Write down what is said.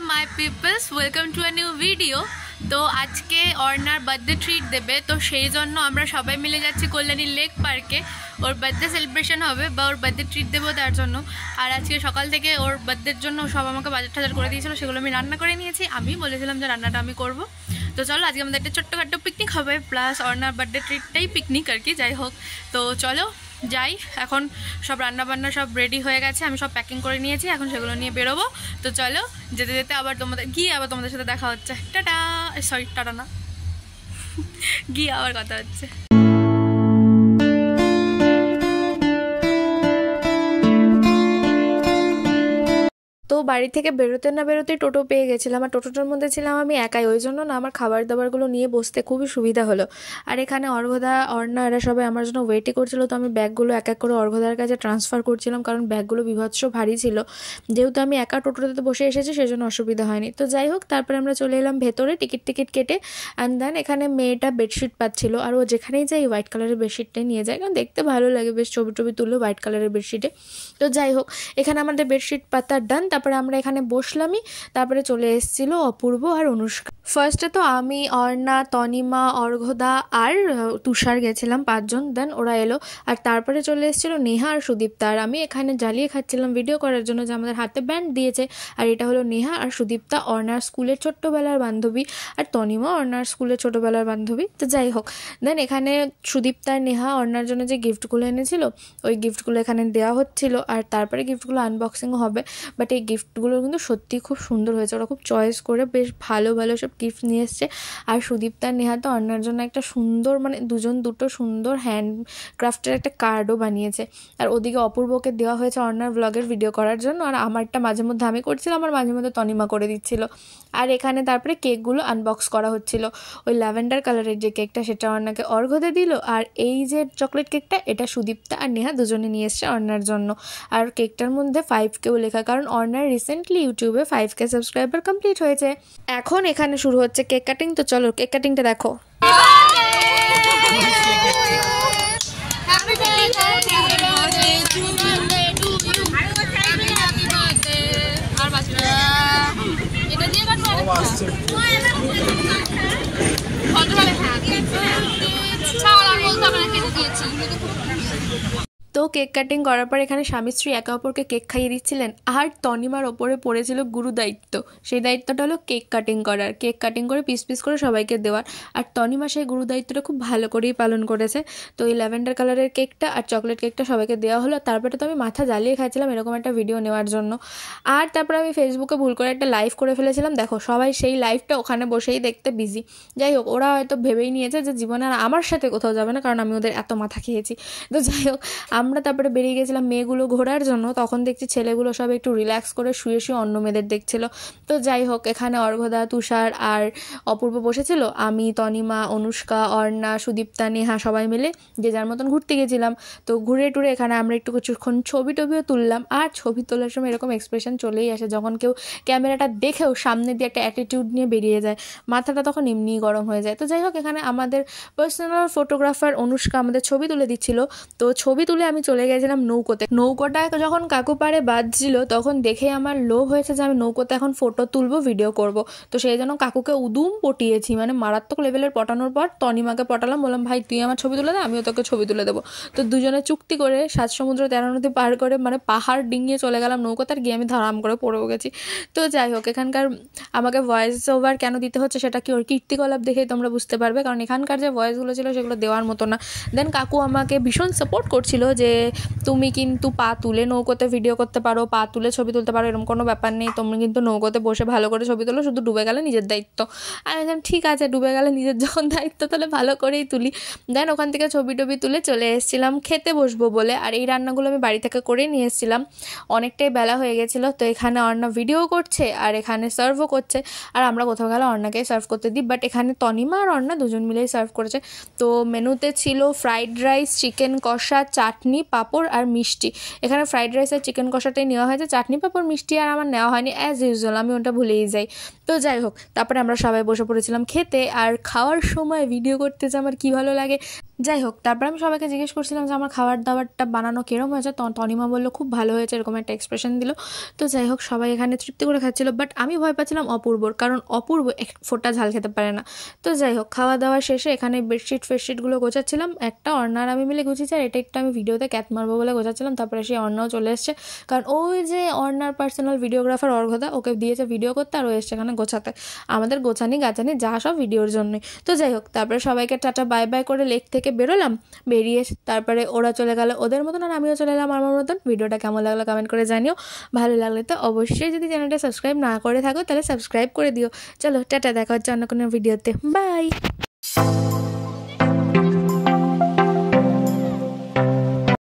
My peoples, welcome to a new video. তো আজকে অর্ণার birthday treat দেবে, তো সেই জন্য আমরা সবাই মিলে যাচ্ছি কল্যাণী লেক পার্কে। ওর বার্থডে সেলিব্রেশন হবে বা ওর বার্থডে ট্রিট দেবো তার জন্য। আর আজকে সকাল থেকে ওর বার্থডের জন্য সব আমাকে বাজার টাজার করে দিয়েছিলো, সেগুলো আমি রান্না করে নিয়েছি। আমি বলেছিলাম যে রান্নাটা আমি করব। তো চলো আজকে আমাদের একটা ছোট্টখাট্টো পিকনিক হবে, প্লাস অর্ণার বার্থডে ট্রিটটাই পিকনিক আর কি, যাই হোক। তো চলো যাই, এখন সব রান্নাবান্না সব রেডি হয়ে গেছে, আমি সব প্যাকিং করে নিয়েছি, এখন সেগুলো নিয়ে বেরোবো। তো চলো যেতে যেতে আবার তোমাদের সাথে দেখা হচ্ছে। টাটা, সরি টাটা না, গিয়ে আবার কথা হচ্ছে। তো বাড়ি থেকে বেরোতে না বেরোতেই টোটো পেয়ে গেছিলাম, আর টোটোটার মধ্যে ছিলাম আমি একাই, ওই জন্য না আমার খাবার দাবারগুলো নিয়ে বসতে খুবই সুবিধা হলো। আর এখানে অর্ঘদা, অর্ণা এরা সবাই আমার জন্য ওয়েটই করছিল। তো আমি ব্যাগগুলো এক এক করে অর্ঘদার কাছে ট্রান্সফার করছিলাম, কারণ ব্যাগগুলো বিভৎস ভারী ছিল। যেহেতু আমি একা টোটোতে বসে এসেছি সেজন্য অসুবিধা হয়নি। তো যাই হোক, তারপরে আমরা চলে এলাম ভেতরে টিকিট কেটে। অ্যান্ড দেন এখানে মেয়েটা বেডশিট পাচ্ছিল, আর ও যেখানেই যাই হোয়াইট কালারের বেডশিটটাই নিয়ে যায়, কারণ দেখতে ভালো লাগে, বেশ ছবি তুললো হোয়াইট কালারের বেডশিটে। তো যাই হোক, এখানে আমাদের বেডশিট পাতা ডান। তারপরে আমরা এখানে বসলামই, তারপরে চলে এসেছিল অপূর্ব আর অনুষ্কা। ফার্স্টে তো আমি, অর্ণা, তনিমা, অর্ঘদা আর তুষার গেছিলাম, 5 জন। দেন ওরা এলো, আর তারপরে চলে এসেছিলো নেহা আর সুদীপ্তা। আর আমি এখানে জ্বালিয়ে খাচ্ছিলাম ভিডিও করার জন্য যে আমাদের হাতে ব্যান্ড দিয়েছে। আর এটা হলো নেহা আর সুদীপ্তা, অর্ণার স্কুলের ছোট্টবেলার বান্ধবী, আর তনিমা অর্ণার স্কুলের ছোটোবেলার বান্ধবী। তো যাই হোক, দেন এখানে সুদীপ্তা আর নেহা অর্ণার জন্য যে গিফটগুলো এনেছিল, ওই গিফটগুলো এখানে দেওয়া হচ্ছিল। আর তারপরে গিফটগুলো আনবক্সিংও হবে। বাট এই গিফটগুলো কিন্তু সত্যি খুব সুন্দর হয়েছে, ওরা খুব চয়েস করে বেশ ভালো ভালো সব গিফট নিয়ে এসছে। আর সুদীপ্তা আর নেহা তো অর্ণার জন্য একটা সুন্দর, মানে দুটো সুন্দর হ্যান্ডক্রাফটের একটা কার্ডও বানিয়েছে। আর ওদিকে অপূর্বকে দেওয়া হয়েছে অর্ণার ব্লগের ভিডিও করার জন্য, আর আমারটা মাঝে মধ্যে আমি করছিলাম, আর মাঝে মধ্যে তনিমা করে দিচ্ছিল। আর এখানে তারপরে কেকগুলো আনবক্স করা হচ্ছিল। ওই ল্যাভেন্ডার কালারের যে কেকটা, সেটা অর্ণাকে অর্ঘ্যতে দিল। আর এই যে চকলেট কেকটা, এটা সুদীপ্তা আর নেহা দুজনে নিয়ে এসছে অর্ণার জন্য। আর কেকটার মধ্যে 5K লেখা, কারণ অর্ণার রিসেন্টলি ইউটিউবে 5K সাবস্ক্রাইবার কমপ্লিট হয়েছে। এখন এখানে শুরু হচ্ছে কেক কাটিং। তো চলো কেক কাটিংটা দেখো। তো কেক কাটিং করার পর এখানে স্বামী স্ত্রী একে অপরকে কেক খাইয়ে দিচ্ছিলেন। আর তনিমার ওপরে পড়েছিল গুরু দায়িত্ব, সেই দায়িত্বটা হলো কেক কাটিং করার, কেক কাটিং করে পিস করে সবাইকে দেওয়ার। আর তনিমা সেই গুরু দায়িত্বটা খুব ভালো করেই পালন করেছে। তো এই ল্যাভেন্ডার কালারের কেকটা আর চকলেট কেকটা সবাইকে দেওয়া হলো। তারপরে তো আমি মাথা জ্বালিয়ে খাচ্ছিলাম এরকম একটা ভিডিও নেওয়ার জন্য। আর তারপরে আমি ফেসবুকে ভুল করে একটা লাইভ করে ফেলেছিলাম, দেখো সবাই সেই লাইভটা ওখানে বসেই দেখতে বিজি। যাই হোক, ওরা হয়তো ভেবেই নিয়েছে যে জীবনে আর আমার সাথে কোথাও যাবে না, কারণ আমি ওদের এত মাথা খেয়েছি। তো যাই হোক, আমরা তারপরে বেরিয়ে গেছিলাম মেয়েগুলো ঘোরার জন্য। তখন দেখছি ছেলেগুলো সব একটু রিল্যাক্স করে শুয়ে অন্য মেয়েদের দেখছিল। তো যাই হোক, এখানে অর্ঘদা, তুষার আর অপূর্ব বসেছিল, আমি, তনিমা, অনুষ্কা, অর্ণা, সুদীপ্তা, নেহা সবাই মিলে যে যার মতন ঘুরতে গেছিলাম। তো ঘুরে টুরে এখানে আমরা একটু কিছুক্ষণ ছবিও তুললাম। আর ছবি তোলার সময় এরকম এক্সপ্রেশন চলেই আসে, যখন কেউ ক্যামেরাটা দেখেও সামনে দিয়ে একটা অ্যাটিটিউড নিয়ে বেরিয়ে যায়, মাথাটা তখন এমনিই গরম হয়ে যায়। তো যাই হোক, এখানে আমাদের পার্সোনাল ফটোগ্রাফার অনুষ্কা আমাদের ছবি তুলে দিচ্ছিল। তো ছবি তুলে আমি চলে গেছিলাম নৌকোটা যখন কাকু পাড়ে বাজছিল, তখন দেখে আমার লোভ হয়েছে যে আমি নৌকোতে এখন ফটো তুলবো, ভিডিও করব। তো সেই জন্য কাকুকে উদুম পটিয়েছি, মানে মারাত্মক লেভেলের পটানোর পর তনিমাকে পটালাম, বললাম ভাই তুই আমার ছবি তুলে দে, আমিও তোকে ছবি তুলে দেবো। তো দুজনে চুক্তি করে 7 সমুদ্র 13 নদী পার করে, মানে পাহাড় ডিঙিয়ে চলে গেলাম নৌকোতে, আর গিয়ে আমি ধারাম করে পড়েও গেছি। তো যাই হোক, এখানকার আমাকে ভয়েস ওভার কেন দিতে হচ্ছে সেটা কি ওর কীর্তিকলাপ দেখেই তোমরা বুঝতে পারবে, কারণ এখানকার যে ভয়েসগুলো ছিল সেগুলো দেওয়ার মতো না। দেন কাকু আমাকে ভীষণ সাপোর্ট করছিল যে তুমি কিন্তু পা তুলে নৌকোতে ভিডিও করতে পারো, পা তুলে ছবি তুলতে পারো, এরকম কোনো ব্যাপার নেই, তুমি কিন্তু নৌকোতে বসে ভালো করে ছবি তোলো, শুধু ডুবে গেলে নিজের দায়িত্ব। আমি বললাম ঠিক আছে, ডুবে গেলে নিজের যখন দায়িত্ব তাহলে ভালো করেই তুলি। দেন ওখান থেকে ছবি তুলে চলে এসেছিলাম খেতে বসবো বলে। আর এই রান্নাগুলো আমি বাড়ি থেকে করে নিয়ে এসেছিলাম, অনেকটাই বেলা হয়ে গেছিলো। তো এখানে অর্ণা ভিডিও করছে আর এখানে সার্ভও করছে, আর আমরা কোথাও গেলে অর্ণাকেই সার্ভ করতে দিই, বাট এখানে তনিমা আর অর্ণা দুজন মিলেই সার্ভ করেছে। তো মেনুতে ছিল ফ্রাইড রাইস, চিকেন কষা, চাটনি, পাঁপড় আর মিষ্টি। এখানে ফ্রাইড রাইস আর চিকেন কষাটাই নেওয়া হয়েছে, চাটনি, পাঁপড়, মিষ্টি আর আমার নেওয়া হয়নি, অ্যাজ ইউজুয়াল, আমি ওটা ভুলেই যাই। তো যাই হোক, তারপরে আমরা সবাই বসে পড়েছিলাম খেতে। আর খাওয়ার সময় ভিডিও করতে যে আমার কী ভালো লাগে, যাই হোক, তারপর আমি সবাইকে জিজ্ঞেস করছিলাম যে আমার খাবার দাবারটা বানানো কীরকম হয়েছে। তনিমা বললো খুব ভালো হয়েছে, এরকম একটা এক্সপ্রেশন দিল। তো যাই হোক, সবাই এখানে তৃপ্তি করে খাচ্ছিলো, বাট আমি ভয় পাচ্ছিলাম অপূর্বর, কারণ অপূর্ব এক ফোঁটা ঝাল খেতে পারে না। তো যাই হোক, খাওয়া দাওয়া শেষে এখানে বেডশিটগুলো গোছাচ্ছিলাম, একটা অর্ণার আমি মিলে গুছিয়েছি, আর এটা একটু আমি ভিডিওতে ক্যাত মারবো বলে গোছাচ্ছিলাম। তারপরে সেই অর্ণাও চলে এসছে, কারণ ওই যে অর্ণার পার্সোনাল ভিডিওগ্রাফার অর্ঘদা, ওকে দিয়েছে ভিডিও করতে, আর ও এসছে এখানে গোছাতে। আমাদের গোছানি গাছানি যা সব ভিডিওর জন্যই। তো যাই হোক, তারপরে সবাইকে টাটা বাই বাই করে লেক থেকে বেরোলাম। বেরিয়ে তারপরে ওরা চলে গেল ওদের মতন, আর আমিও চলে এলাম আমার মতন। ভিডিওটা কেমন লাগলো কমেন্ট করে জানিও। ভালো লাগলে তো অবশ্যই, যদি চ্যানেলটা সাবস্ক্রাইব না করে থাকো তাহলে সাবস্ক্রাইব করে দিও। চলো টাটা, দেখা হচ্ছে অন্য কোনো ভিডিওতে, বাই।